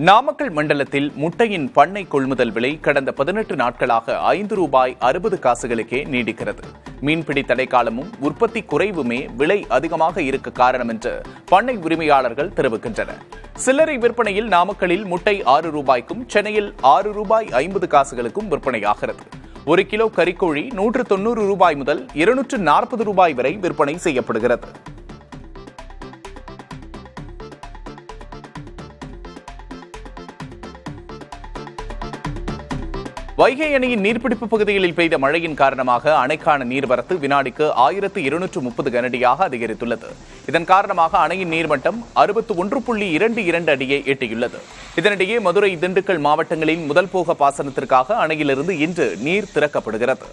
நாமக்கல் மண்டலத்தில் முட்டையின் பண்ணை கொள்முதல் விலை கடந்த 18 நாட்களாக ₹5.60 நீடிக்கிறது. மீன்பிடி தடைக்காலமும் உற்பத்தி குறைவுமே விலை அதிகமாக இருக்க காரணம் என்று பண்ணை உரிமையாளர்கள் தெரிவிக்கின்றனர். சில்லறை விற்பனையில் நாமக்கலில் முட்டை ₹6க்கும் சென்னையில் ₹6.50 விற்பனையாகிறது. ஒரு கிலோ கறிக்கோழி ₹190 முதல் ₹240 வரை விற்பனை செய்யப்படுகிறது. வைகை அணையின் நீர்பிடிப்பு பகுதிகளில் பெய்த மழையின் காரணமாக அணைக்கான நீர்வரத்து வினாடிக்கு 1230 கனஅடியாக அதிகரித்துள்ளது. இதன் காரணமாக அணையின் நீர்மட்டம் 61.22 அடியை எட்டியுள்ளது. இதனிடையே மதுரை, திண்டுக்கல் மாவட்டங்களின் முதல் போக பாசனத்திற்காக அணையிலிருந்து இன்று நீர் திறக்கப்படுகிறது.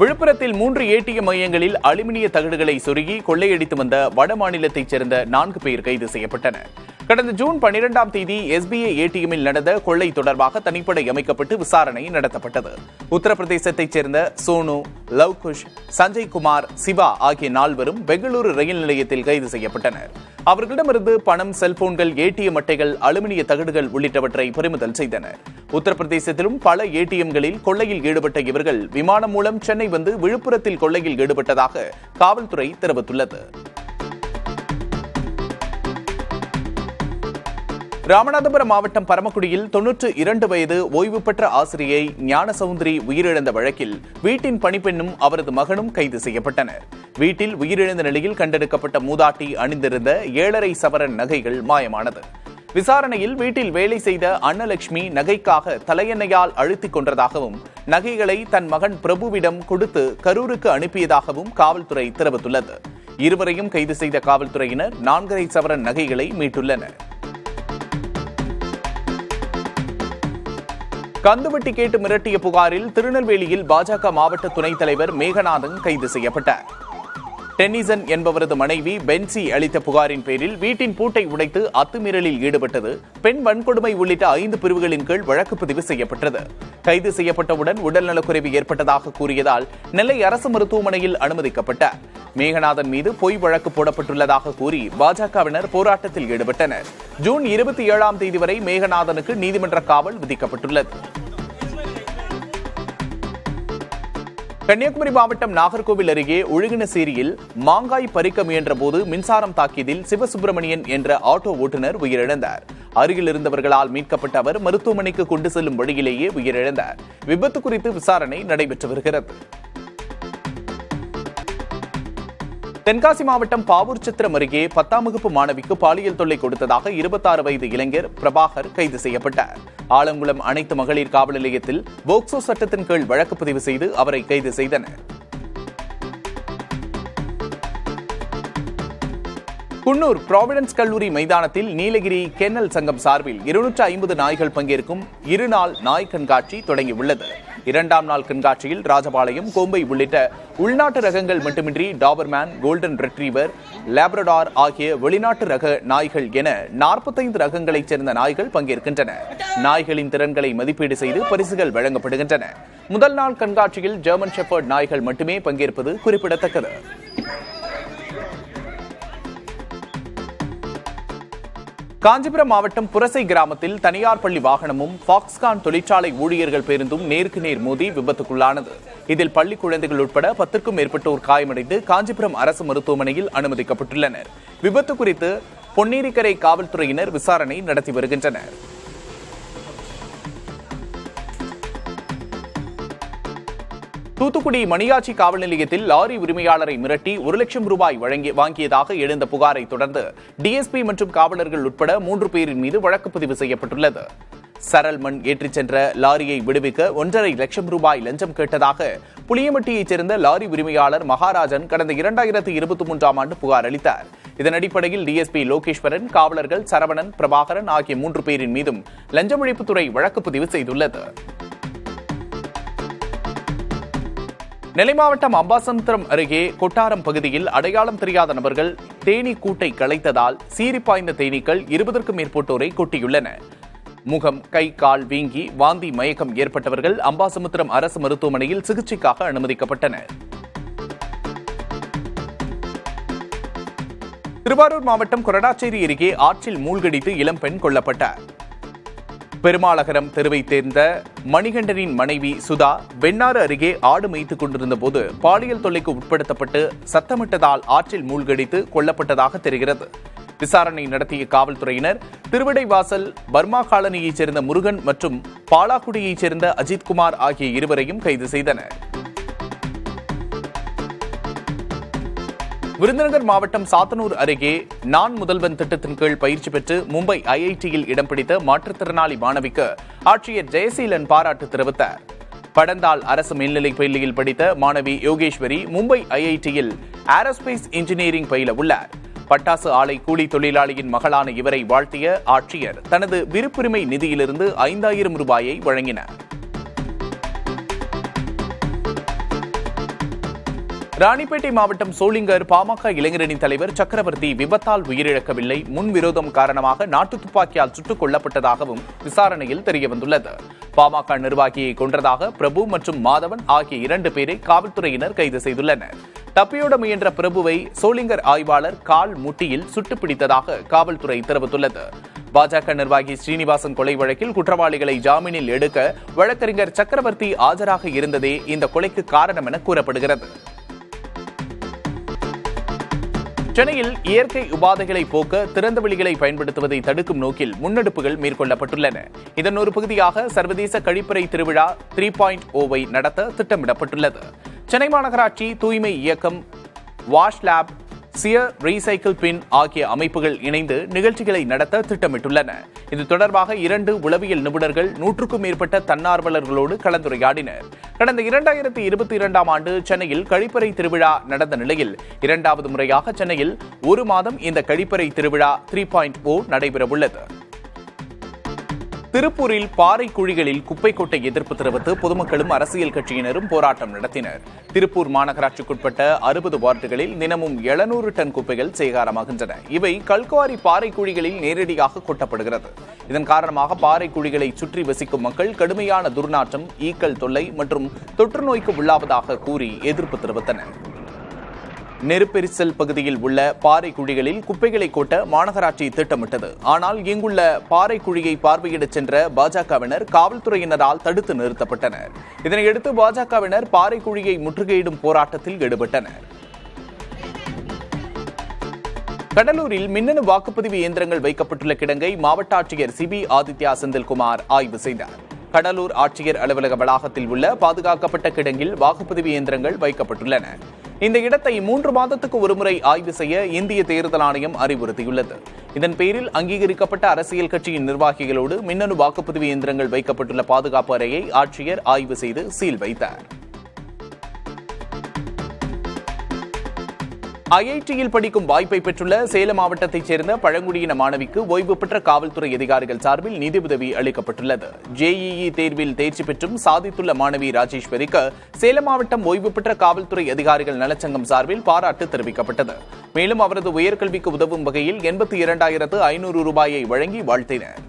விழுப்புரத்தில் 3 ஏடிஎம் மையங்களில் அலுமினிய தகடுகளை சொருகி கொள்ளையடித்து வந்த வட மாநிலத்தைச் சேர்ந்த 4 பேர் கைது செய்யப்பட்டனர். கடந்த ஜூன் 12ஆம் தேதி SBI ஏடிஎம்மில் நடந்த கொள்ளை தொடர்பாக தனிப்படை அமைக்கப்பட்டு விசாரணை நடத்தப்பட்டது. உத்தரப்பிரதேசத்தைச் சேர்ந்த சோனு, லவ்குஷ், சஞ்சய் குமார், சிவா ஆகிய 4 பெங்களூரு ரயில் நிலையத்தில் கைது செய்யப்பட்டனர். அவர்களிடமிருந்து பணம், செல்போன்கள், ஏடிஎம் அட்டைகள், அலுமினிய தகடுகள் உள்ளிட்டவற்றை பறிமுதல் செய்தனர். உத்தரப்பிரதேசத்திலும் பல ஏடிஎம்களில் கொள்ளையில் ஈடுபட்ட இவர்கள் விமானம் மூலம் சென்னை வந்து விழுப்புரத்தில் கொள்ளையில் ஈடுபட்டதாக காவல்துறை தெரிவித்துள்ளது. ராமநாதபுரம் மாவட்டம் பரமக்குடியில் 92 வயது ஓய்வு பெற்ற ஆசிரியை ஞானசவுந்தரி உயிரிழந்த வழக்கில் வீட்டின் பணிப்பெண்ணும் அவரது மகனும் கைது செய்யப்பட்டனர். வீட்டில் உயிரிழந்த நிலையில் கண்டெடுக்கப்பட்ட மூதாட்டி அணிந்திருந்த 7.5 சவரன் நகைகள் மாயமானது. விசாரணையில் வீட்டில் வேலை செய்த அன்னலட்சுமி நகைக்காக தலையெண்ணையால் அழுத்திக் கொன்றதாகவும் நகைகளை தன் மகன் பிரபுவிடம் கொடுத்து கரூருக்கு அனுப்பியதாகவும் காவல்துறை தெரிவித்துள்ளது. இருவரையும் கைது செய்த காவல்துறையினர் 4.5 சவரன் நகைகளை மீட்டுள்ளனர். கந்துவட்டி கேட்டு மிரட்டிய புகாரில் திருநெல்வேலியில் பாஜக மாவட்ட துணைத் தலைவர் மேகநாதன் கைது செய்யப்பட்டார். டென்னிசன் என்பவரது மனைவி பென்சி அளித்த புகாரின் பேரில் வீட்டின் பூட்டை உடைத்து அத்துமீறலில் ஈடுபட்டது, பெண் வன்கொடுமை உள்ளிட்ட 5 பிரிவுகளின் கீழ் வழக்கு பதிவு செய்யப்பட்டது. கைது செய்யப்பட்டவுடன் உடல்நலக்குறைவு ஏற்பட்டதாக கூறியதால் நெல்லை அரசு மருத்துவமனையில் அனுமதிக்கப்பட்டார். மேகநாதன் மீது பொய் வழக்கு போடப்பட்டுள்ளதாக கூறி பாஜகவினர் போராட்டத்தில் ஈடுபட்டனர். ஜூன் 27ஆம் தேதி வரை மேகநாதனுக்கு நீதிமன்ற காவல் விதிக்கப்பட்டுள்ளது. கன்னியாகுமரி மாவட்டம் நாகர்கோவில் அருகே ஒழுகினசேரியில் மாங்காய் பறிக்க முயன்ற போது மின்சாரம் தாக்கியதில் சிவசுப்பிரமணியன் என்ற ஆட்டோ ஓட்டுநர் உயிரிழந்தார். அருகில் இருந்தவர்களால் மீட்கப்பட்ட அவர் மருத்துவமனைக்கு கொண்டு செல்லும் வழியிலேயே உயிரிழந்தார். விபத்து குறித்து விசாரணை நடைபெற்று வருகிறது. தென்காசி மாவட்டம் பாவூர் சத்திரம் அருகே 10ஆம் வகுப்பு மாணவிக்கு பாலியல் தொல்லை கொடுத்ததாக 26 வயது இளைஞர் பிரபாகர் கைது செய்யப்பட்டார். ஆலங்குளம் அனைத்து மகளிர் காவல் நிலையத்தில் போக்சோ சட்டத்தின் கீழ் வழக்கு பதிவு செய்து அவரை கைது செய்தனர். குன்னூர் ப்ராவிடன்ஸ் கல்லூரி மைதானத்தில் நீலகிரி கென்னல் சங்கம் சார்பில் 250 நாய்கள் பங்கேற்கும் 2 நாள் நாய் கண்காட்சி தொடங்கியுள்ளது. 2ஆம் நாள் கண்காட்சியில் ராஜபாளையம், கோம்பை உள்ளிட்ட உள்நாட்டு ரகங்கள் மட்டுமின்றி டாபர்மேன், கோல்டன் ரெட்ரீவர், லேப்ரடார் ஆகிய வெளிநாட்டு ரக நாய்கள் என 45 ரகங்களைச் சேர்ந்த நாய்கள் பங்கேற்கின்றன. நாய்களின் திறன்களை மதிப்பீடு செய்து பரிசுகள் வழங்கப்படுகின்றன. முதல் நாள் கண்காட்சியில் ஜெர்மன் ஷெப்பர்ட் நாய்கள் மட்டுமே பங்கேற்பது குறிப்பிடத்தக்கது. காஞ்சிபுரம் மாவட்டம் புரசை கிராமத்தில் தனியார் பள்ளி வாகனமும் பாக்ஸ்கான் தொழிற்சாலை ஊழியர்கள் பேருந்தும் நேருக்கு நேர் மோதி விபத்துக்குள்ளானது. இதில் பள்ளி குழந்தைகள் உட்பட 10க்கும் மேற்பட்டோர் காயமடைந்து காஞ்சிபுரம் அரசு மருத்துவமனையில் அனுமதிக்கப்பட்டுள்ளனர். விபத்து குறித்து பொன்னேரிக்கரை காவல்துறையினர் விசாரணை நடத்தி வருகின்றனர். தூத்துக்குடி மணியாச்சி காவல் நிலையத்தில் லாரி உரிமையாளரை மிரட்டி ₹1,00,000 வாங்கியதாக எழுந்த புகாரை தொடர்ந்து டிஎஸ்பி மற்றும் காவலர்கள் உட்பட 3 பேரின் மீது வழக்கு பதிவு செய்யப்பட்டுள்ளது. சரல் மண் ஏற்றிச் சென்ற லாரியை விடுவிக்க ₹1,50,000 லஞ்சம் கேட்டதாக புளியமட்டியைச் சேர்ந்த லாரி உரிமையாளர் மகாராஜன் கடந்த 2023ஆம் ஆண்டு புகார் அளித்தார். இதன் அடிப்படையில் டிஎஸ்பி லோகேஸ்வரன், காவலர்கள் சரவணன், பிரபாகரன் ஆகிய 3 பேரின் மீதும் லஞ்ச ஒழிப்புத்துறை வழக்கு பதிவு செய்துள்ளது. நெல்லை மாவட்டம் அம்பாசமுத்திரம் அருகே கொட்டாரம் பகுதியில் அடையாளம் தெரியாத நபர்கள் தேனீ கூட்டை கலைத்ததால் சீறிப்பாய்ந்த தேனீக்கள் 20க்கும் மேற்பட்டோரை கொட்டியுள்ளன. முகம், கை, கால் வீங்கி வாந்தி, மயக்கம் ஏற்பட்டவர்கள் அம்பாசமுத்திரம் அரசு மருத்துவமனையில் சிகிச்சைக்காக அனுமதிக்கப்பட்டனர். திருவாரூர் மாவட்டம் கொரடாச்சேரி அருகே ஆற்றில் மூழ்கடித்து இளம்பெண் கொல்லப்பட்டார். பெருமாளகரம் தெருவைச் சேர்ந்த மணிகண்டனின் மனைவி சுதா வெண்ணாறு அருகே ஆடு மேய்த்துக் கொண்டிருந்த போது பாலியல் தொல்லைக்கு உட்படுத்தப்பட்டு சத்தமிட்டதால் ஆற்றில் மூழ்கடித்து கொல்லப்பட்டதாக தெரிகிறது. விசாரணை நடத்திய காவல்துறையினர் திருவிடைவாசல் பர்மா காலனியைச் சேர்ந்த முருகன் மற்றும் பாலாக்குடியைச் சேர்ந்த அஜித்குமார் ஆகிய இருவரையும் கைது செய்தனர். விருதுநகர் மாவட்டம் சாத்தனூர் அருகே நான் முதல்வன் திட்டத்தின் கீழ் பயிற்சி பெற்று மும்பை ஐஐடியில் இடம் பிடித்த மாற்றுத்திறனாளி மாணவிக்கு ஆட்சியர் ஜெயசீலன் பாராட்டு தெரிவித்தார். படந்தால் அரசு மேல்நிலைப் பள்ளியில் படித்த மாணவி யோகேஸ்வரி மும்பை ஐஐடியில் ஏரோஸ்பேஸ் இன்ஜினியரிங் பயில உள்ளார். பட்டாசு ஆலை கூலி தொழிலாளியின் மகளான இவரை வாழ்த்திய ஆட்சியர் தனது விருப்புரிமை நிதியிலிருந்து 5000 ரூபாயை வழங்கினார். ராணிப்பேட்டை மாவட்டம் சோளிங்கர் பாமக இளைஞரணித் தலைவர் சக்கரவர்த்தி விபத்தால் உயிரிழக்கவில்லை, முன்விரோதம் காரணமாக நாட்டு துப்பாக்கியால் சுட்டுக் கொல்லப்பட்டதாகவும் விசாரணையில் தெரியவந்துள்ளது. பாமக நிர்வாகியை கொன்றதாக பிரபு மற்றும் மாதவன் ஆகிய 2 பேரை காவல்துறையினர் கைது செய்துள்ளனர். தப்பியோட முயன்ற பிரபுவை சோளிங்கர் ஆய்வாளர் கால் முட்டியில் சுட்டுப் பிடித்ததாக காவல்துறை தெரிவித்துள்ளது. பாஜக நிர்வாகி ஸ்ரீனிவாசன் கொலை வழக்கில் குற்றவாளிகளை ஜாமீனில் எடுக்க வழக்கறிஞர் சக்கரவர்த்தி ஆஜராக இருந்ததே இந்த கொலைக்கு காரணம் என கூறப்படுகிறது. சென்னையில் இயற்கை உபாதைகளை போக்க திறந்த வெளிகளை பயன்படுத்துவதை தடுக்கும் நோக்கில் முன்னெடுப்புகள் மேற்கொள்ளப்பட்டுள்ளன. இதன் ஒரு பகுதியாக சர்வதேச கழிப்பறை திருவிழா 3.0 நடத்த திட்டமிடப்பட்டுள்ளது. சென்னை மாநகராட்சி தூய்மை இயக்கம், wash lab, cheer recycle bin ஆகிய அமைப்புகள் இணைந்து நிகழ்ச்சிகளை நடத்த திட்டமிட்டுள்ளன. இது தொடர்பாக 2 உளவியல் நிபுணர்கள் 100க்கும் மேற்பட்ட தன்னார்வலர்களோடு கலந்துரையாடினர். கடந்த 2022ஆம் ஆண்டு சென்னையில் கழிப்பறை திருவிழா நடந்த நிலையில் 2வது முறையாக சென்னையில் 1 மாதம் இந்த கழிப்பறை திருவிழா 3.0 நடைபெறவுள்ளது. திருப்பூரில் பாறை குழிகளில் குப்பை கொட்ட எதிர்ப்பு தெரிவித்து பொதுமக்களும் அரசியல் கட்சியினரும் போராட்டம் நடத்தினர். திருப்பூர் மாநகராட்சிக்குட்பட்ட 60 வார்டுகளில் தினமும் 700 டன் குப்பைகள் சேகாரமாகின்றன. இவை கல்குவாரி பாறை குழிகளில் நேரடியாக கொட்டப்படுகிறது. இதன் காரணமாக பாறை குழிகளை சுற்றி வசிக்கும் மக்கள் கடுமையான துர்நாற்றம், ஈக்கள் தொல்லை மற்றும் தொற்று நோய்க்கு உள்ளாவதாக கூறி எதிர்ப்பு தெரிவித்தனர். நெருப்பெரிசல் பகுதியில் உள்ள பாறை குழிகளில் குப்பைகளை கொட்ட மாநகராட்சி திட்டமிட்டது. ஆனால் இங்குள்ள பாறை குழியை பார்வையிடச் சென்ற பாஜகவினர் காவல்துறையினரால் தடுத்து நிறுத்தப்பட்டனர். இதனையடுத்து பாஜகவினர் பாறை குழியை முற்றுகையிடும் போராட்டத்தில் ஈடுபட்டனர். கடலூரில் மின்னணு வாக்குப்பதிவு இயந்திரங்கள் வைக்கப்பட்டுள்ள கிடங்கை மாவட்ட ஆட்சியர் சிபி ஆதித்யா செந்தில்குமார் ஆய்வு செய்தார். கடலூர் ஆட்சியர் அலுவலக வளாகத்தில் உள்ள பாதுகாக்கப்பட்ட கிடங்கில் வாக்குப்பதிவு இயந்திரங்கள் வைக்கப்பட்டுள்ளன. இந்த இடத்தை 3 மாதத்துக்கு ஒருமுறை ஆய்வு செய்ய இந்திய தேர்தல் ஆணையம் அறிவுறுத்தியுள்ளது. இதன் பேரில் அங்கீகரிக்கப்பட்ட அரசியல் கட்சியின் நிர்வாகிகளோடு மின்னணு வாக்குப்பதிவு இயந்திரங்கள் வைக்கப்பட்டுள்ள பாதுகாப்பு அறையை ஆட்சியர் ஆய்வு செய்து சீல் வைத்தார். ஐஐடியில் படிக்கும் வாய்ப்பை பெற்றுள்ள சேலம் மாவட்டத்தைச் சேர்ந்த பழங்குடியின மாணவிக்கு ஓய்வு பெற்ற காவல்துறை அதிகாரிகள் சார்பில் நிதியுதவி அளிக்கப்பட்டுள்ளது. ஜேஇஇ தேர்வில் தேர்ச்சி பெற்றும் சாதித்துள்ள மாணவி ராஜேஸ்வரிக்கு சேலம் மாவட்டம் ஓய்வு பெற்ற காவல்துறை அதிகாரிகள் நலச்சங்கம் சார்பில் பாராட்டு தெரிவிக்கப்பட்டது. மேலும் அவரது உயர்கல்விக்கு உதவும் வகையில் 82,500 ரூபாயை வழங்கி வாழ்த்தினர்.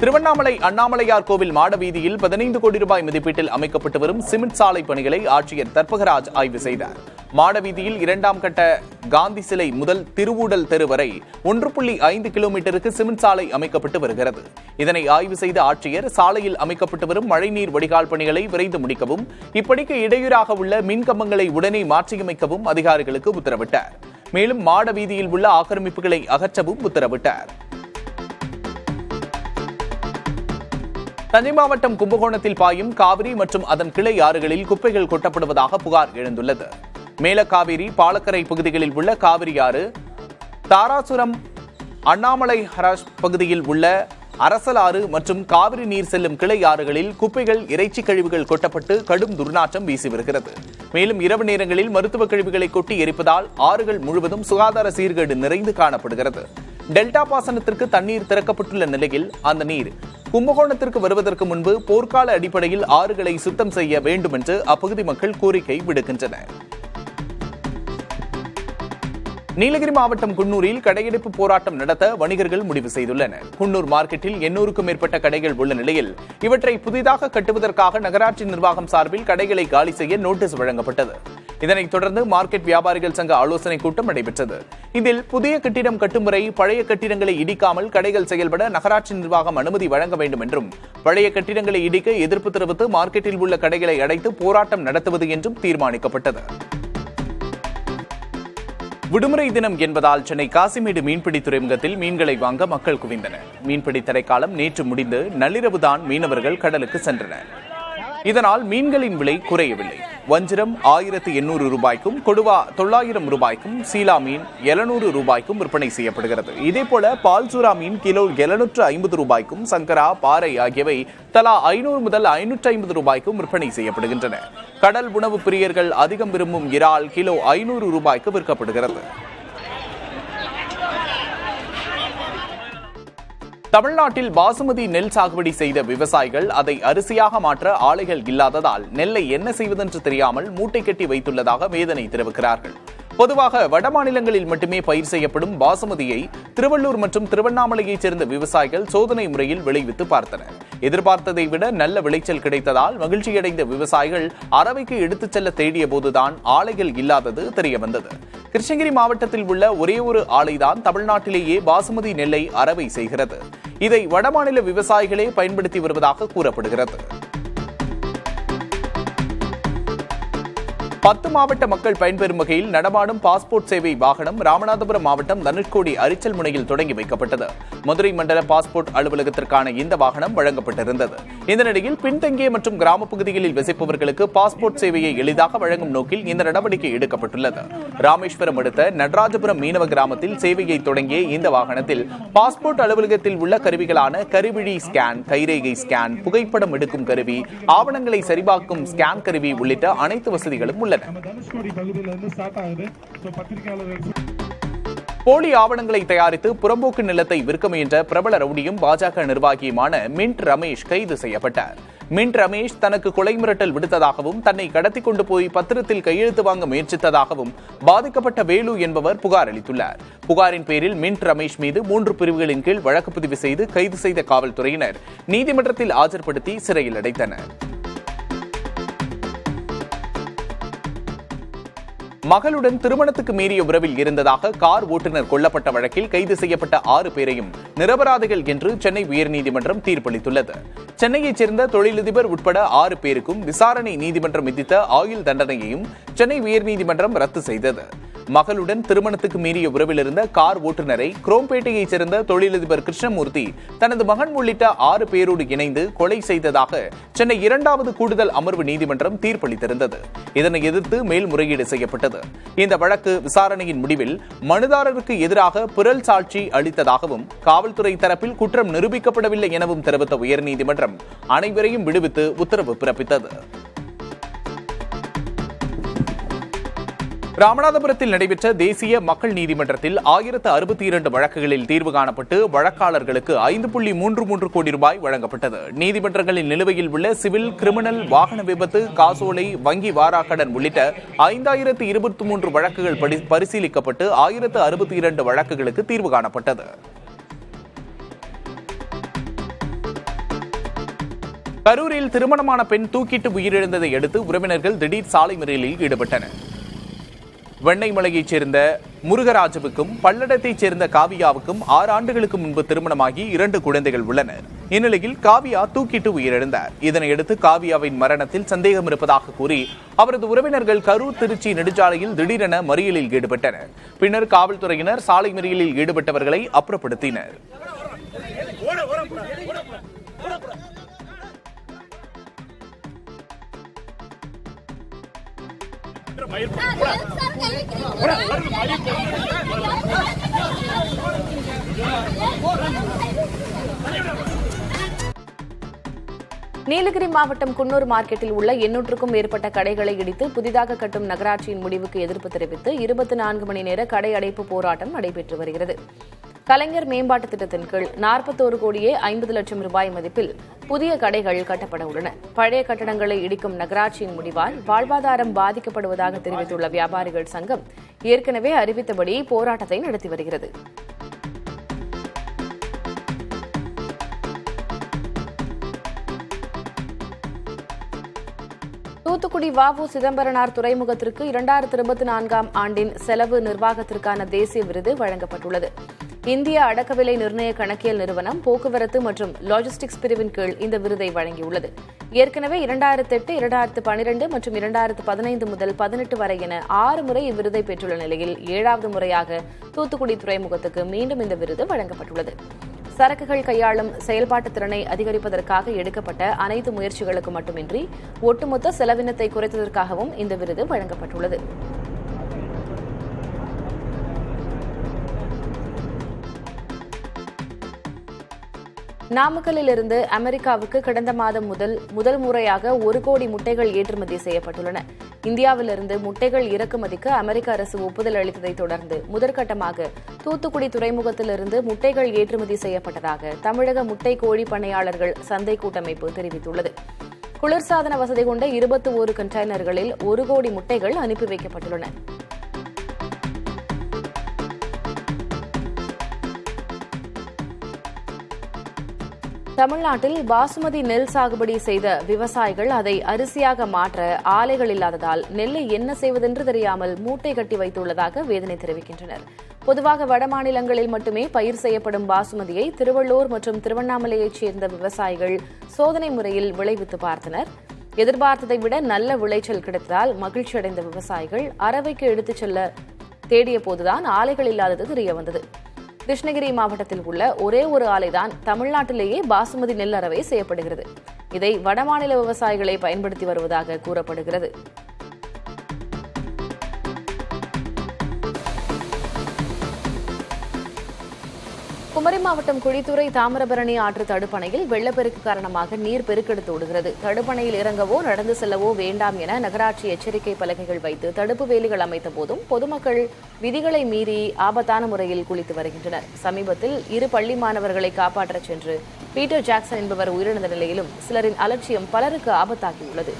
திருவண்ணாமலை அண்ணாமலையார் கோவில் மாட வீதியில் 15 கோடி ரூபாய் மதிப்பீட்டில் அமைக்கப்பட்டு வரும் சிமெண்ட் சாலை பணிகளை ஆட்சியர் தர்பகராஜ் ஆய்வு செய்தார். மாட வீதியில் 2ஆம் கட்ட காந்தி சிலை முதல் திருவூடல் தெரு வரை 1.5 கிலோமீட்டருக்கு சிமெண்ட் சாலை அமைக்கப்பட்டு வருகிறது. இதனை ஆய்வு செய்த ஆட்சியர் சாலையில் அமைக்கப்பட்டு வரும் மழைநீர் வடிகால் பணிகளை விரைந்து முடிக்கவும், இப்பணிக்கு இடையூறாக உள்ள மின்கம்பங்களை உடனே மாற்றியமைக்கவும் அதிகாரிகளுக்கு உத்தரவிட்டார். மேலும் மாட வீதியில் உள்ள ஆக்கிரமிப்புகளை அகற்றவும் உத்தரவிட்டார். தஞ்சை மாவட்டம் கும்பகோணத்தில் பாயும் காவிரி மற்றும் அதன் கிளை ஆறுகளில் குப்பைகள் கொட்டப்படுவதாக புகார் எழுந்துள்ளது. மேலக்காவிரி, பாலக்கரை பகுதிகளில் உள்ள காவிரி ஆறு, தாராசுரம், அண்ணாமலை ஹராஜ் பகுதியில் உள்ள அரசலாறு மற்றும் காவிரி நீர் செல்லும் கிளை ஆறுகளில் குப்பைகள், இறைச்சி கழிவுகள் கொட்டப்பட்டு கடும் துர்நாற்றம் வீசி வருகிறது. மேலும் இரவு நேரங்களில் மருத்துவ கழிவுகளை கொட்டி எரிப்பதால் ஆறுகள் முழுவதும் சுகாதார சீர்கேடு நிறைந்து காணப்படுகிறது. டெல்டா பாசனத்திற்கு தண்ணீர் திறக்கப்பட்டுள்ள நிலையில் அந்த நீர் கும்பகோணத்திற்கு வருவதற்கு முன்பு போர்க்கால அடிப்படையில் ஆறுகளை சுத்தம் செய்ய வேண்டும் என்று அப்பகுதி மக்கள் கோரிக்கை விடுக்கின்றனர். நீலகிரி மாவட்டம் குன்னூரில் கடையடைப்பு போராட்டம் நடத்த வணிகர்கள் முடிவு செய்துள்ளனர். குன்னூர் மார்க்கெட்டில் 800க்கும் மேற்பட்ட கடைகள் உள்ள நிலையில் இவற்றை புதிதாக கட்டுவதற்காக நகராட்சி நிர்வாகம் சார்பில் கடைகளை காலி செய்ய நோட்டீஸ் வழங்கப்பட்டது. இதனைத் தொடர்ந்து மார்க்கெட் வியாபாரிகள் சங்க ஆலோசனைக் கூட்டம் நடைபெற்றது. இதில் புதிய கட்டிடம் கட்டும் முறை, பழைய கட்டிடங்களை இடிக்காமல் கடைகள் செயல்பட நகராட்சி நிர்வாகம் அனுமதி வழங்க வேண்டும் என்றும், பழைய கட்டிடங்களை இடிக்க எதிர்ப்பு தெரிவித்து மார்க்கெட்டில் உள்ள கடைகளை அடைத்து போராட்டம் நடத்துவது என்றும் தீர்மானிக்கப்பட்டது. விடுமுறை தினம் என்பதால் சென்னை காசிமேடு மீன்பிடி துறைமுகத்தில் மீன்களை வாங்க மக்கள் குவிந்தனர். மீன்பிடி தடைக்காலம் நேற்று முடிந்து நள்ளிரவுதான் மீனவர்கள் கடலுக்கு சென்றனர். இதனால் மீன்களின் விலை குறையவில்லை. வஞ்சிரம் 1800 ரூபாய்க்கும், கொடுவா 900 ரூபாய்க்கும், சீலா மீன் 700 ரூபாய்க்கும் விற்பனை செய்யப்படுகிறது. இதேபோல பால்சூரா மீன் கிலோ 750 ரூபாய்க்கும், சங்கரா, பாறை ஆகியவை தலா 500 முதல் 550 ரூபாய்க்கும் விற்பனை செய்யப்படுகின்றன. கடல் உணவு பிரியர்கள் அதிகம் விரும்பும் இறால் கிலோ 500 ரூபாய்க்கு விற்கப்படுகிறது. தமிழ்நாட்டில் பாசுமதி நெல் சாகுபடி செய்த விவசாயிகள் அதை அரிசியாக மாற்ற ஆலைகள் இல்லாததால் நெல்லை என்ன செய்வதென்று தெரியாமல் மூட்டை கட்டி வைத்துள்ளதாக வேதனை தெரிவிக்கிறார்கள். பொதுவாக வடமாநிலங்களில் மட்டுமே பயிர் செய்யப்படும் பாசுமதியை திருவள்ளூர் மற்றும் திருவண்ணாமலையைச் சேர்ந்த விவசாயிகள் சோதனை முறையில் விளைவித்து பார்த்தனர். எதிர்பார்த்ததை விட நல்ல விளைச்சல் கிடைத்ததால் மகிழ்ச்சியடைந்த விவசாயிகள் அரவைக்கு எடுத்துச் செல்ல தேடிய போதுதான் ஆலைகள் இல்லாதது தெரியவந்தது. கிருஷ்ணகிரி மாவட்டத்தில் உள்ள ஒரே ஒரு ஆலைதான் தமிழ்நாட்டிலேயே பாசுமதி நெல்லை அரவை செய்கிறது. இதை வடமாநில விவசாயிகளே பயன்படுத்தி வருவதாக கூறப்படுகிறது. 10 மாவட்ட மக்கள் பயன்பெறும் வகையில் நடமாடும் பாஸ்போர்ட் சேவை வாகனம் ராமநாதபுரம் மாவட்டம் தனுஷ்கோடி அரிச்சல் முனையில் தொடங்கி வைக்கப்பட்டது. மதுரை மண்டல பாஸ்போர்ட் அலுவலகத்திற்கான இந்த வாகனம் வழங்கப்பட்டிருந்தது. இந்த நிலையில் பின்தங்கிய மற்றும் கிராம பகுதிகளில் வசிப்பவர்களுக்கு பாஸ்போர்ட் சேவையை எளிதாக வழங்கும் நோக்கில் இந்த நடவடிக்கை எடுக்கப்பட்டுள்ளது. ராமேஸ்வரம் அடுத்த நடராஜபுரம் மீனவ கிராமத்தில் சேவையை தொடங்கிய இந்த வாகனத்தில் பாஸ்போர்ட் அலுவலகத்தில் உள்ள கருவிகளான கருவிழி ஸ்கேன், கைரேகை ஸ்கேன், புகைப்படம் எடுக்கும் கருவி, ஆவணங்களை சரிபார்க்கும் ஸ்கேன் கருவி உள்ளிட்ட அனைத்து வசதிகளும் உள்ளன. போலி ஆவணங்களை தயாரித்து புறம்போக்கு நிலத்தை விற்க முயன்ற பிரபல ரவுடியும் பாஜக நிர்வாகியுமான மின்ட் ரமேஷ் கைது செய்யப்பட்டார். மின்ட் ரமேஷ் தனக்கு கொலை மிரட்டல் விடுத்ததாகவும், தன்னை கடத்தி கொண்டு போய் பத்திரத்தில் கையெழுத்து வாங்க முயற்சித்ததாகவும் பாதிக்கப்பட்ட வேலு என்பவர் புகார் அளித்துள்ளார். புகாரின் பேரில் மின்ட் ரமேஷ் மீது 3 பிரிவுகளின் கீழ் வழக்கு பதிவு செய்து கைது செய்த காவல்துறையினர் நீதிமன்றத்தில் ஆஜர்படுத்தி சிறையில் அடைத்தனர். மகளுடன் திருமணத்துக்கு மீறிய உறவில் இருந்ததாக கார் ஓட்டுநர் கொல்லப்பட்ட வழக்கில் கைது செய்யப்பட்ட 6 பேரையும் நிரபராதிகள் என்று சென்னை உயர்நீதிமன்றம் தீர்ப்பளித்துள்ளது. சென்னையைச் சேர்ந்த தொழிலதிபர் உட்பட 6 பேருக்கும் விசாரணை நீதிமன்றம் விதித்த ஆயுள் தண்டனையையும் சென்னை உயர்நீதிமன்றம் ரத்து செய்தது. மகளுடன் திருமணத்துக்கு மீறிய உறவில் இருந்த கார் ஓட்டுநரை குரோம்பேட்டையைச் சேர்ந்த தொழிலதிபர் கிருஷ்ணமூர்த்தி தனது மகன் உள்ளிட்ட 6 பேரோடு இணைந்து கொலை செய்ததாக சென்னை 2வது கூடுதல் அமர்வு நீதிமன்றம் தீர்ப்பளித்திருந்தது. இதனை எதிர்த்து மேல்முறையீடு செய்யப்பட்டது. இந்த வழக்கு விசாரணையின் முடிவில் மனுதாரருக்கு எதிராக புரள் சாட்சி அளித்ததாகவும், காவல்துறை தரப்பில் குற்றம் நிரூபிக்கப்படவில்லை எனவும் தெரிவித்த உயர்நீதிமன்றம் அனைவரையும் விடுவித்து உத்தரவு பிறப்பித்தது. ராமநாதபுரத்தில் நடைபெற்ற தேசிய மக்கள் நீதிமன்றத்தில் 1062 வழக்குகளில் தீர்வு காணப்பட்டு வழக்காளர்களுக்கு 5.33 கோடி ரூபாய் வழங்கப்பட்டது. நீதிமன்றங்களில் நிலுவையில் உள்ள சிவில், கிரிமினல், வாகன விபத்து, காசோலை, வங்கி வாராக்கடன் உள்ளிட்ட 5023 வழக்குகள் பரிசீலிக்கப்பட்டு 1062 வழக்குகளுக்கு தீர்வு காணப்பட்டது. கரூரில் திருமணமான பெண் தூக்கிட்டு உயிரிழந்ததை அடுத்து உறவினர்கள் திடீர் சாலை மறியலில் ஈடுபட்டனர். வெண்ணைமலையைச் சேர்ந்த முருகராஜுவுக்கும் பல்லடத்தைச் சேர்ந்த காவியாவுக்கும் 6 ஆண்டுகளுக்கு முன்பு திருமணமாகி 2 குழந்தைகள் உள்ளனர். இந்நிலையில் காவியா தூக்கிட்டு உயிரிழந்தார். இதனையடுத்து காவியாவின் மரணத்தில் சந்தேகம் இருப்பதாக கூறி அவரது உறவினர்கள் கரூர் திருச்சி நெடுஞ்சாலையில் திடீரென மறியலில் ஈடுபட்டனர். பின்னர் காவல்துறையினர் சாலை மறியலில் ஈடுபட்டவர்களை அப்புறப்படுத்தினர். நீலகிரி மாவட்டம் குன்னூர் மார்க்கெட்டில் உள்ள 800க்கும் மேற்பட்ட கடைகளை இடித்து புதிதாக கட்டும் நகராட்சியின் முடிவுக்கு எதிர்ப்பு தெரிவித்து 24 மணி நேர கடை அடைப்பு போராட்டம் நடைபெற்று வருகிறது. கலைஞர் மேம்பாட்டு திட்டத்தின் கீழ் 41 கோடியே 50 லட்சம் ரூபாய் மதிப்பில் புதிய கடைகள் கட்டப்பட உள்ளன. பழைய கட்டடங்களை இடிக்கும் நகராட்சியின் முடிவால் வாழ்வாதாரம் பாதிக்கப்படுவதாக தெரிவித்துள்ள வியாபாரிகள் சங்கம் ஏற்கனவே அறிவித்தபடி போராட்டத்தை நடத்தி வருகிறது. தூத்துக்குடி தூத்துக்குடி வ.உ. சிதம்பரனார் துறைமுகத்திற்கு 2024ஆம் ஆண்டின் செலவு நிர்வாகத்திற்கான தேசிய விருது வழங்கப்பட்டுள்ளது. இந்திய அடக்கவிலை நிர்ணய கணக்கியல் நிறுவனம் போக்குவரத்து மற்றும் லாஜிஸ்டிக்ஸ் பிரிவின் கீழ் இந்த விருதை வழங்கியுள்ளது. ஏற்கனவே 2008, 2012 மற்றும் 2015 முதல் 18 வரை என 6 முறை இவ்விருதை பெற்றுள்ள நிலையில் 7வது முறையாக தூத்துக்குடி துறைமுகத்துக்கு மீண்டும் இந்த விருது வழங்கப்பட்டுள்ளது. சரக்குகள் கையாளும் செயல்பாட்டு திறனை அதிகரிப்பதற்காக எடுக்கப்பட்ட அனைத்து முயற்சிகளுக்கு மட்டுமின்றி ஒட்டுமொத்த செலவினத்தை குறைத்ததற்காகவும் இந்த விருது வழங்கப்பட்டுள்ளது. நாமக்கல்லில் இருந்து அமெரிக்காவுக்கு கடந்த மாதம் முதல் முறையாக 1 கோடி முட்டைகள் ஏற்றுமதி செய்யப்பட்டுள்ளன. இந்தியாவிலிருந்து முட்டைகள் இறக்குமதிக்கு அமெரிக்க அரசு ஒப்புதல் அளித்ததை தொடர்ந்து முதற்கட்டமாக தூத்துக்குடி துறைமுகத்திலிருந்து முட்டைகள் ஏற்றுமதி செய்யப்பட்டதாக தமிழக முட்டை கோழி பண்ணையாளர்கள் சந்தை கூட்டமைப்பு தெரிவித்துள்ளது. குளிர்சாதன வசதி கொண்ட 21 கண்டெய்னர்களில் 1 கோடி முட்டைகள் அனுப்பி வைக்கப்பட்டுள்ளன. தமிழ்நாட்டில் பாசுமதி நெல் சாகுபடி செய்த விவசாயிகள் அதை அரிசியாக மாற்ற ஆலைகள் இல்லாததால் நெல்லை என்ன செய்வதென்று தெரியாமல் மூட்டை கட்டி வைத்துள்ளதாக வேதனை தெரிவிக்கின்றனர். பொதுவாக வடமாநிலங்களில் மட்டுமே பயிர் செய்யப்படும் பாசுமதியை திருவள்ளூர் மற்றும் திருவண்ணாமலையைச் சேர்ந்த விவசாயிகள் சோதனை முறையில் விளைவித்து பார்த்தனர். எதிர்பார்த்ததை விட நல்ல விளைச்சல் கிடைத்ததால் மகிழ்ச்சியடைந்த விவசாயிகள் அரவைக்கு எடுத்துச் செல்ல தேடிய போதுதான் ஆலைகள் இல்லாதது தெரியவந்தது. கிருஷ்ணகிரி மாவட்டத்தில் உள்ள ஒரே ஒரு ஆலைதான் தமிழ்நாட்டிலேயே பாசுமதி நெல் அரவை செய்யப்படுகிறது. இதை வடமாநில விவசாயிகளை பயன்படுத்தி வருவதாக கூறப்படுகிறது. குமரி மாவட்டம் குழித்துறை தாமிரபரணி ஆற்று தடுப்பணையில் வெள்ளப்பெருக்கு காரணமாக நீர் பெருக்கெடுத்து ஓடுகிறது. தடுப்பணையில் இறங்கவோ நடந்து செல்லவோ வேண்டாம் என நகராட்சி எச்சரிக்கை பலகைகள் வைத்து தடுப்பு வேலிகள் அமைத்த போதும் பொதுமக்கள் விதிகளை மீறி ஆபத்தான முறையில் குளித்து வருகின்றனர். சமீபத்தில் 2 பள்ளி மாணவர்களை காப்பாற்றச் சென்று பீட்டர் ஜாக்சன் என்பவர் உயிரிழந்த நிலையிலும் சிலரின் அலட்சியம் பலருக்கு ஆபத்தாகியுள்ளது.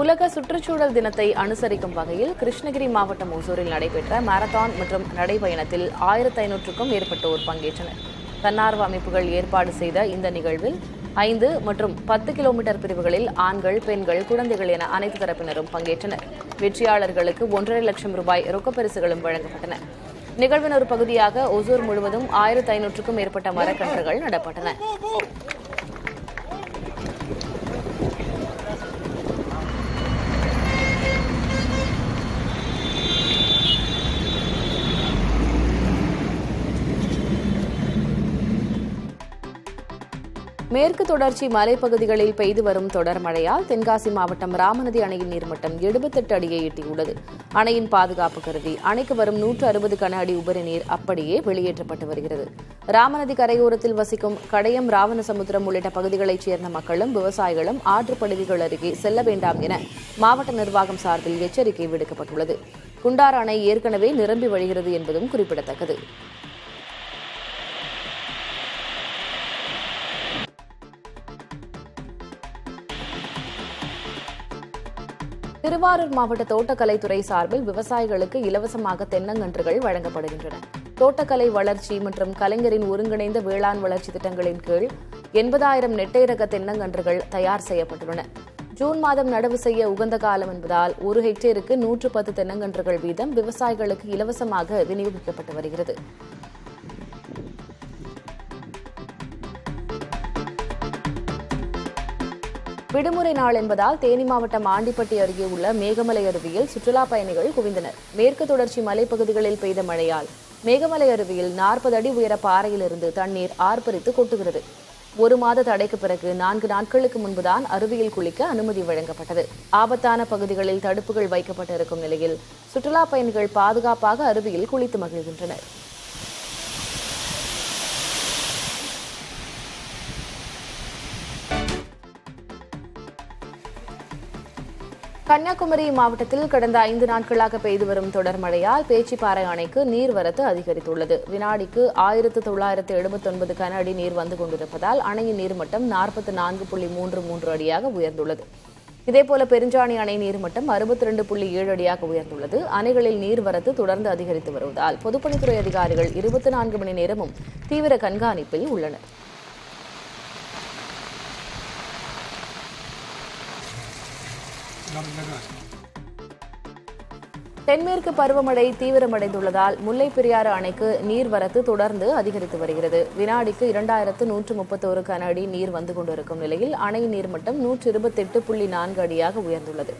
உலக சுற்றுச்சூழல் தினத்தை அனுசரிக்கும் வகையில் கிருஷ்ணகிரி மாவட்டம் ஓசூரில் நடைபெற்ற மாரத்தான் மற்றும் நடைபயணத்தில் 1500க்கும் மேற்பட்டோர் பங்கேற்றனர். தன்னார்வ அமைப்புகள் ஏற்பாடு செய்த இந்த நிகழ்வில் 5 மற்றும் 10 கிலோமீட்டர் பிரிவுகளில் ஆண்கள், பெண்கள், குழந்தைகள் என அனைத்து தரப்பினரும் பங்கேற்றனர். வெற்றியாளர்களுக்கு 1.5 லட்சம் ரூபாய் ரொக்கப் பரிசுகளும் வழங்கப்பட்டன. நிகழ்வின் ஒரு பகுதியாக ஓசூர் முழுவதும் 1500க்கும் மேற்பட்ட மரக்கன்றுகள் நடப்பட்டன. மேற்கு தொடர்ச்சி மலைப்பகுதிகளில் பெய்து வரும் தொடர் மழையால் தென்காசி மாவட்டம் ராமநதி அணையின் நீர்மட்டம் 78 அடியை எட்டியுள்ளது. அணையின் பாதுகாப்பு கருதி அணைக்கு வரும் 160 கன அடி உபரி நீர் அப்படியே வெளியேற்றப்பட்டு வருகிறது. ராமநதி கரையோரத்தில் வசிக்கும் கடையம், ராவணசமுத்திரம் உள்ளிட்ட பகுதிகளைச் சேர்ந்த மக்களும் விவசாயிகளும் ஆற்றுப்படுகைகள் அருகே செல்ல வேண்டாம் என மாவட்ட நிர்வாகம் சார்பில் எச்சரிக்கை விடுக்கப்பட்டுள்ளது. குண்டாறு அணை ஏற்கனவே நிரம்பி வழிகிறது என்பதும் குறிப்பிடத்தக்கது. திருவாரூர் மாவட்ட தோட்டக்கலைத்துறை சார்பில் விவசாயிகளுக்கு இலவசமாக தென்னங்கன்றுகள் வழங்கப்படுகின்றன. தோட்டக்கலை வளர்ச்சி மற்றும் கலைஞரின் ஒருங்கிணைந்த வேளாண் வளர்ச்சி திட்டங்களின் கீழ் 80,000 நெட்டை ரக தென்னங்கன்றுகள் தயார் செய்யப்பட்டுள்ளன. ஜூன் மாதம் நடவு செய்ய உகந்த காலம் என்பதால் 1 ஹெக்டேருக்கு 110 தென்னங்கன்றுகள் வீதம் விவசாயிகளுக்கு இலவசமாக விநியோகிக்கப்பட்டு வருகிறது. விடுமுறை நாள் என்பதால் தேனி மாவட்டம் ஆண்டிப்பட்டி அருகே உள்ள மேகமலை அருவியில் சுற்றுலாப் பயணிகள் குவிந்தனர். மேற்கு தொடர்ச்சி மலைப்பகுதிகளில் பெய்த மழையால் மேகமலை அருவியில் 40 அடி உயர பாறையிலிருந்து தண்ணீர் ஆர்ப்பரித்து கொட்டுகிறது. 1 மாத தடைக்கு பிறகு 4 நாட்களுக்கு முன்புதான் அருவியில் குளிக்க அனுமதி வழங்கப்பட்டது. ஆபத்தான பகுதிகளில் தடுப்புகள் வைக்கப்பட்டிருக்கும் நிலையில் சுற்றுலாப் பயணிகள் பாதுகாப்பாக அருவியில் குளித்து மகிழ்கின்றனர். கன்னியாகுமரி மாவட்டத்தில் கடந்த 5 நாட்களாக பெய்து வரும் தொடர் மழையால் பேச்சிப்பாறை அணைக்கு நீர்வரத்து அதிகரித்துள்ளது. வினாடிக்கு 1979 கன அடி நீர் வந்து கொண்டிருப்பதால் அணையின் நீர்மட்டம் 44.33 அடியாக உயர்ந்துள்ளது. இதேபோல பெருஞ்சாணி அணை நீர்மட்டம் 62.7 அடியாக உயர்ந்துள்ளது. அணைகளில் நீர்வரத்து தொடர்ந்து அதிகரித்து வருவதால் பொதுப்பணித்துறை அதிகாரிகள் 24 மணி நேரமும் தீவிர கண்காணிப்பில் உள்ளனர். தென்மேற்கு பருவமழை தீவிரமடைந்துள்ளதால் முல்லைப் பெரியாறு அணைக்கு நீர்வரத்து தொடர்ந்து அதிகரித்து வருகிறது. வினாடிக்கு 2131 கன அடி நீர் வந்து கொண்டிருக்கும் நிலையில் அணை நீர்மட்டம் 128.4 அடியாக உயர்ந்துள்ளது.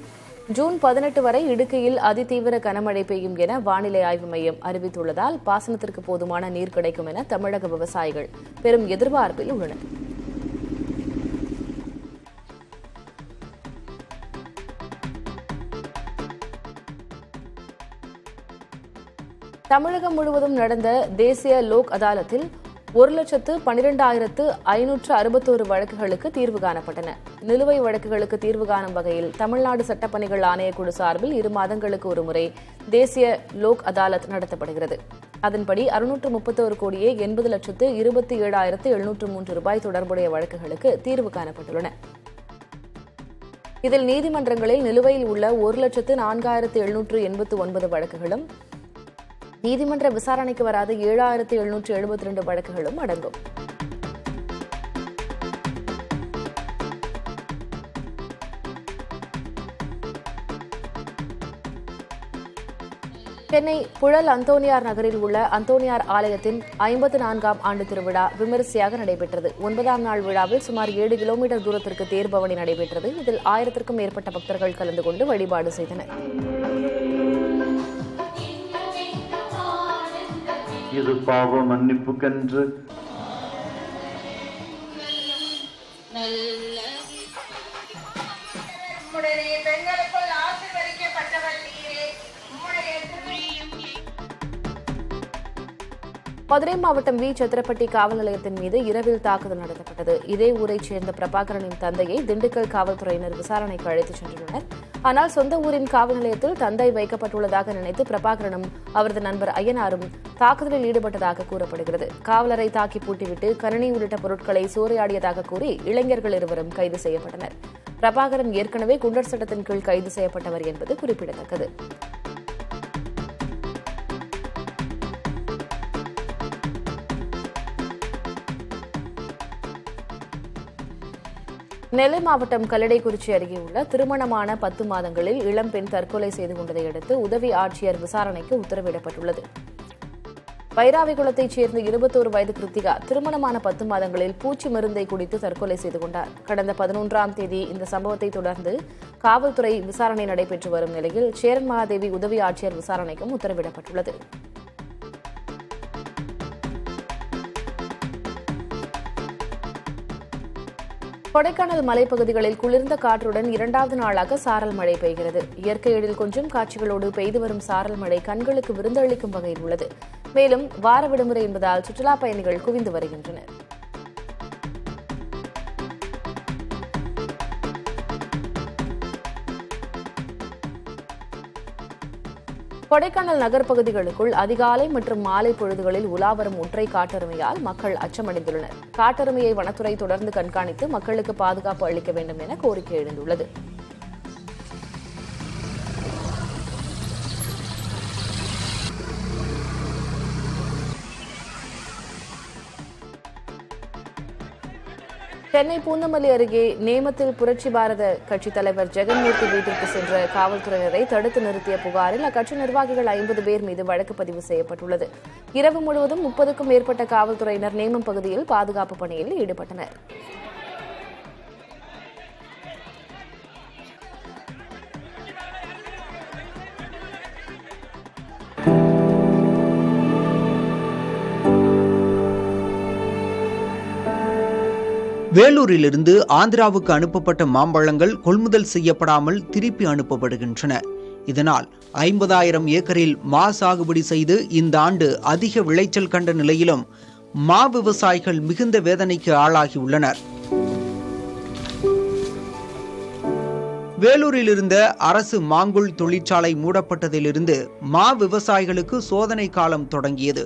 ஜூன் 18 வரை இடுக்கியில் அதிதீவிர கனமழை பெய்யும் என வானிலை ஆய்வு மையம் அறிவித்துள்ளதால் பாசனத்திற்கு போதுமான நீர் கிடைக்கும் என தமிழக விவசாயிகள் பெரும் எதிர்பார்ப்பில் உள்ளனர். தமிழகம் முழுவதும் நடந்த தேசிய லோக் அதாலத்தில் 1,12,561 வழக்குகளுக்கு தீர்வு காணப்பட்டன. நிலுவை வழக்குகளுக்கு தீர்வு காணும் வகையில் தமிழ்நாடு சட்டப்பணிகள் ஆணையக்குழு சார்பில் 2 மாதங்களுக்கு ஒருமுறை தேசிய லோக் அதாலத் நடத்தப்படுகிறது. அதன்படி 631,80,27,703 ரூபாய் தொடர்புடைய வழக்குகளுக்கு தீர்வு காணப்பட்டுள்ளன. இதில் நீதிமன்றங்களில் நிலுவையில் உள்ள 1,04,789 வழக்குகளும் நீதிமன்ற விசாரணைக்கு வராத 7,772 வழக்குகளும் அடங்கும். சென்னை புழல் அந்தோனியார் நகரில் உள்ள அந்தோனியார் ஆலயத்தின் 54ஆம் ஆண்டு திருவிழா விமரிசையாக நடைபெற்றது. 9ஆம் நாள் விழாவில் சுமார் 7 கிலோமீட்டர் தூரத்திற்கு தேர்பவனி நடைபெற்றது. இதில் 1000க்கும் மேற்பட்ட பக்தர்கள் கலந்து கொண்டு வழிபாடு செய்தனர். இது பாவ மன்னிப்புக்கென்று பெண்களுக்குள் ஆசீர்வதிக்கப்பட்டவர் நீரே. மதுரை மாவட்டம் வி. சத்திரப்பட்டி காவல் நிலையத்தின் மீது இரவில் தாக்குதல் நடத்தப்பட்டது. இதே ஊரைச் சேர்ந்த பிரபாகரனின் தந்தையை திண்டுக்கல் காவல்துறையினர் விசாரணைக்கு அழைத்துச் சென்றுள்ளனர். ஆனால் சொந்த ஊரின் காவல் நிலையத்தில் தந்தை வைக்கப்பட்டுள்ளதாக நினைத்து பிரபாகரனும் அவரது நண்பர் ஐயனாரும் தாக்குதலில் ஈடுபட்டதாக கூறப்படுகிறது. காவலரை தாக்கி பூட்டிவிட்டு கணினி உள்ளிட்ட பொருட்களை சூறையாடியதாக கூறி இளைஞர்கள் இருவரும் கைது செய்யப்பட்டனர். பிரபாகரன் ஏற்கனவே குண்டர் சட்டத்தின் கீழ் கைது செய்யப்பட்டவர் என்பது குறிப்பிடத்தக்கது. நெல்லை மாவட்டம் கல்லடைக்குறிச்சி அருகே உள்ள திருமணமான 10 மாதங்களில் இளம்பெண் தற்கொலை செய்து கொண்டதை அடுத்து உதவி ஆட்சியர் விசாரணைக்கு உத்தரவிடப்பட்டுள்ளது. வைராவிகுளத்தைச் சேர்ந்த 21 வயது கிருத்திகா திருமணமான 10 மாதங்களில் பூச்சி மருந்தை குடித்து தற்கொலை செய்து கொண்டார். கடந்த 11ஆம் தேதி இந்த சம்பவத்தை தொடர்ந்து காவல்துறை விசாரணை நடைபெற்று வரும் நிலையில் சேரன் மகாதேவி உதவி ஆட்சியர் விசாரணைக்கும் உத்தரவிடப்பட்டுள்ளது. கொடைக்கானல் மலைப்பகுதிகளில் குளிர்ந்த காற்றுடன் 2வது நாளாக சாரல் மழை பெய்கிறது. இயற்கை எழில் கொஞ்சம் காட்சிகளோடு பெய்து வரும் சாரல் மழை கண்களுக்கு விருந்தளிக்கும் வகையில் உள்ளது. மேலும் வார விடுமுறை என்பதால் சுற்றுலாப் பயணிகள் குவிந்து வருகின்றனர். கொடைக்கானல் நகர்ப்பகுதிகளுக்குள் அதிகாலை மற்றும் மாலை பொழுதுகளில் உலாவரும் ஒற்றை காட்டெருமையால் மக்கள் அச்சமடைந்துள்ளனர். காட்டெருமையை வனத்துறை தொடர்ந்து கண்காணித்து மக்களுக்கு பாதுகாப்பு அளிக்க வேண்டும் என கோரிக்கை எழுந்துள்ளது. சென்னை பூந்தமல்லி அருகே நேமத்தில் புரட்சி பாரத கட்சித் தலைவர் ஜெகன்மூர்த்தி வீட்டிற்கு சென்ற காவல்துறையினரை தடுத்து நிறுத்திய புகாரில் அக்கட்சி நிர்வாகிகள் 50 பேர் மீது வழக்கு பதிவு செய்யப்பட்டுள்ளது. இரவு முழுவதும் 30க்கும் மேற்பட்ட காவல்துறையினர் நேமம் பகுதியில் பாதுகாப்பு பணியில் ஈடுபட்டனர். வேலூரிலிருந்து ஆந்திராவுக்கு அனுப்பப்பட்ட மாம்பழங்கள் கொள்முதல் செய்யப்படாமல் திருப்பி அனுப்பப்படுகின்றன. இதனால் 50,000 ஏக்கரில் மா சாகுபடி செய்து இந்த ஆண்டு அதிக விளைச்சல் கண்ட நிலையிலும் மா விவசாயிகள் மிகுந்த வேதனைக்கு ஆளாகியுள்ளனர். வேலூரில் இருந்த அரசு மாங்குள் தொழிற்சாலை மூடப்பட்டதிலிருந்து மா விவசாயிகளுக்கு சோதனை காலம் தொடங்கியது.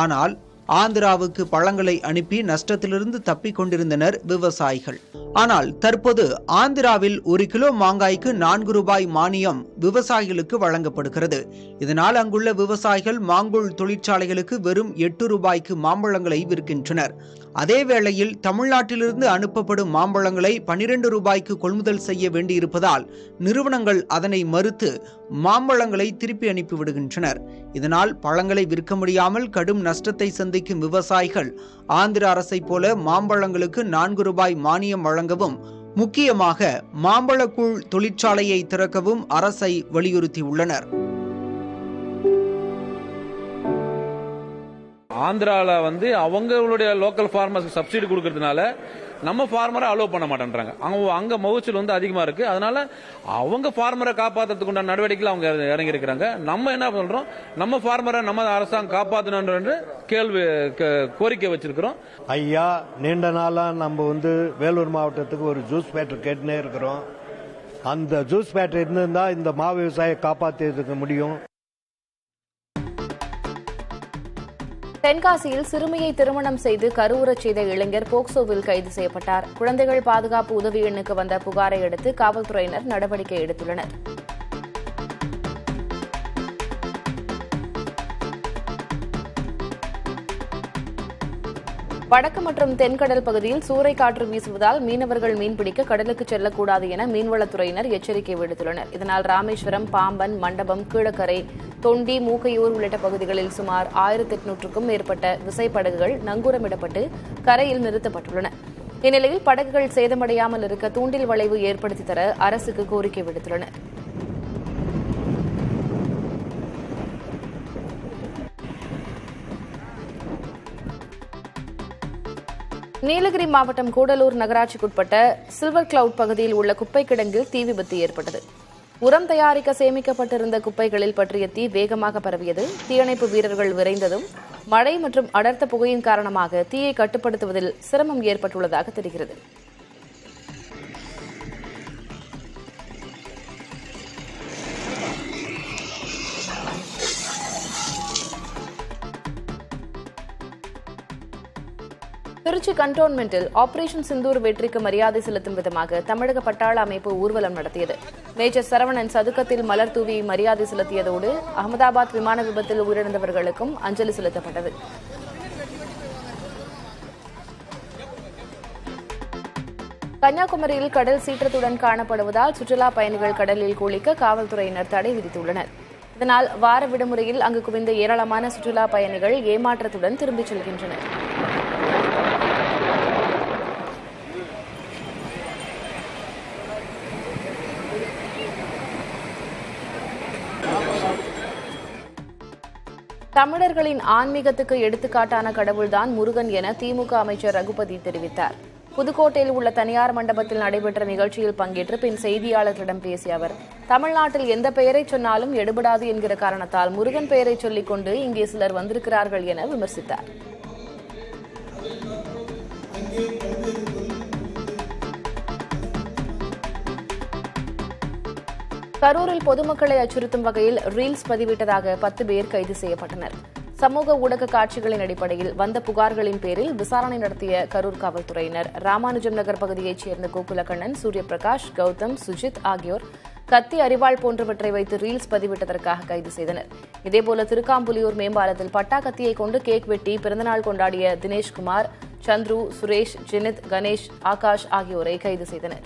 ஆனால் ஆந்திராவுக்கு பழங்களை அனுப்பி நஷ்டத்திலிருந்து தப்பிக் கொண்டிருந்தனர் விவசாயிகள். ஆனால் தற்போது ஆந்திராவில் 1 கிலோ மாங்காய்க்கு 4 ரூபாய் மானியம் விவசாயிகளுக்கு வழங்கப்படுகிறது. இதனால் அங்குள்ள விவசாயிகள் மாங்கோல் தொழிற்சாலைகளுக்கு வெறும் 8 ரூபாய்க்கு மாம்பழங்களை விற்கின்றனர். அதே வேளையில் தமிழ்நாட்டிலிருந்து அனுப்பப்படும் மாம்பழங்களை 12 ரூபாய்க்கு கொள்முதல் செய்ய வேண்டியிருப்பதால் நிறுவனங்கள் அதனை மறுத்து மாம்பழங்களை திருப்பி அனுப்பிவிடுகின்றனர். இதனால் பழங்களை விற்க முடியாமல் கடும் நஷ்டத்தை சந்திக்கும் விவசாயிகள் ஆந்திர அரசை போல மாம்பழங்களுக்கு 4 ரூபாய் மானியம் வழங்கவும், முக்கியமாக மாம்பழக்கூழ் தொழிற்சாலையை திறக்கவும் அரசை வலியுறுத்தியுள்ளனர். ஆந்திராவில் அவங்களுடைய லோக்கல் ஃபார்மர்ஸ்க்கு சப்சிடி கொடுக்கறதுனால நம்ம ஃபார்மரை அலோவ் பண்ண மாட்டேன்றாங்க. அங்க மகசூல் அதிகமா இருக்கு. அதனால அவங்க ஃபார்மரை காப்பாற்றுறதுக்கு உண்டான நடவடிக்கைகள் அவங்க இறங்கி இருக்கிறாங்க. நம்ம என்ன சொல்றோம், நம்ம ஃபார்மரை நம்ம அரசாங்கம் காப்பாற்றணும் கோரிக்கை வச்சிருக்கிறோம். ஐயா, நீண்ட நாளா நம்ம வேலூர் மாவட்டத்துக்கு ஒரு ஜூஸ் ஃபேக்டரி கேட்டுனே இருக்கிறோம். அந்த ஜூஸ் ஃபேக்டரி இருந்தா இந்த மா விவசாயியை காப்பாற்றிருக்க முடியும். தென்காசியில் சிறுமியை திருமணம் செய்து கருவுறச் செய்த இளைஞர் போக்சோவில் கைது செய்யப்பட்டார். குழந்தைகள் பாதுகாப்பு உதவி எண்ணுக்கு வந்த புகாரை அடுத்து காவல்துறையினர் நடவடிக்கை எடுத்துள்ளனர். வடக்கு மற்றும் தென்கடல் பகுதியில் சூறைக்காற்று வீசுவதால் மீனவர்கள் மீன்பிடிக்க கடலுக்கு செல்லக்கூடாது என மீன்வளத்துறையினர் எச்சரிக்கை விடுத்துள்ளனர். இதனால் ராமேஸ்வரம், பாம்பன், மண்டபம், கீழக்கரை, தொண்டி, மூக்கையூர் உள்ளிட்ட பகுதிகளில் சுமார் 1800க்கும் மேற்பட்ட விசைப்படகுகள் நங்கூரமிடப்பட்டு கரையில் நிறுத்தப்பட்டுள்ளன. இந்நிலையில் படகுகள் சேதமடையாமல் இருக்க தூண்டில் வளைவு ஏற்படுத்தி தர அரசுக்கு கோரிக்கை விடுத்துள்ளனர். நீலகிரி மாவட்டம் கூடலூர் நகராட்சிக்குட்பட்ட சில்வர் கிளவுட் பகுதியில் உள்ள குப்பை கிடங்கில் தீ விபத்து ஏற்பட்டது. உரம் தயாரிக்க சேமிக்கப்பட்டிருந்த குப்பைகளில் பற்றிய தீ வேகமாக பரவியது. தீயணைப்பு வீரர்கள் விரைந்ததும் மழை மற்றும் அடர்த்த புகையின் காரணமாக தீயை கட்டுப்படுத்துவதில் சிரமம் ஏற்பட்டுள்ளதாக தெரிகிறது. திருச்சி கண்டோன்மெண்டில் ஆபரேஷன் சிந்தூர் வெற்றிக்கு மரியாதை செலுத்தும் விதமாக தமிழக பட்டாள அமைப்பு ஊர்வலம் நடத்தியது. மேஜர் சரவணன் சதுக்கத்தில் மலர் தூவி மரியாதை செலுத்தியதோடு அகமதாபாத் விமான விபத்தில் உயிரிழந்தவர்களுக்கும் அஞ்சலி செலுத்தப்பட்டது. கன்னியாகுமரியில் கடல் சீற்றத்துடன் காணப்படுவதால் சுற்றுலா பயணிகள் கடலில் குளிக்க காவல்துறையினர் தடை விதித்துள்ளனர். இதனால் வார விடுமுறையில் அங்கு குவிந்த ஏராளமான சுற்றுலா பயணிகள் ஏமாற்றத்துடன் திரும்பிச் செல்கின்றனர். தமிழர்களின் ஆன்மீகத்துக்கு எடுத்துக்காட்டான கடவுள்தான் முருகன் என திமுக அமைச்சர் ரகுபதி தெரிவித்தார். புதுக்கோட்டையில் உள்ள தனியார் மண்டபத்தில் நடைபெற்ற நிகழ்ச்சியில் பங்கேற்று பின் செய்தியாளர்களிடம் பேசிய அவர், தமிழ்நாட்டில் எந்த பெயரை சொன்னாலும் எடுபடாது என்கிற காரணத்தால் முருகன் பெயரை சொல்லிக் கொண்டு இங்கே சிலர் வந்திருக்கிறார்கள் என விமர்சித்தார். கரூரில் பொதுமக்களை அச்சுறுத்தும் வகையில் ரீல்ஸ் பதிவிட்டதாக 10 பேர் கைது செய்யப்பட்டனர். சமூக ஊடக காட்சிகளின் அடிப்படையில் வந்த புகார்களின் பேரில் விசாரணை நடத்திய கரூர் காவல்துறையினர் ராமானுஜம் நகர் பகுதியைச் சேர்ந்த கோகுலக்கண்ணன், சூரியபிரகாஷ், கௌதம், சுஜித் ஆகியோர் கத்தி, அரிவாள் போன்றவற்றை வைத்து ரீல்ஸ் பதிவிட்டதற்காக கைது செய்தனர். இதேபோல திருக்காம்புலியூர் மேம்பாலத்தில் பட்டா கத்தியை கொண்டு கேக் வெட்டி பிறந்தநாள் கொண்டாடிய தினேஷ்குமார், சந்துரு, சுரேஷ், ஜெனித், கணேஷ், ஆகாஷ் ஆகியோரை கைது செய்தனர்.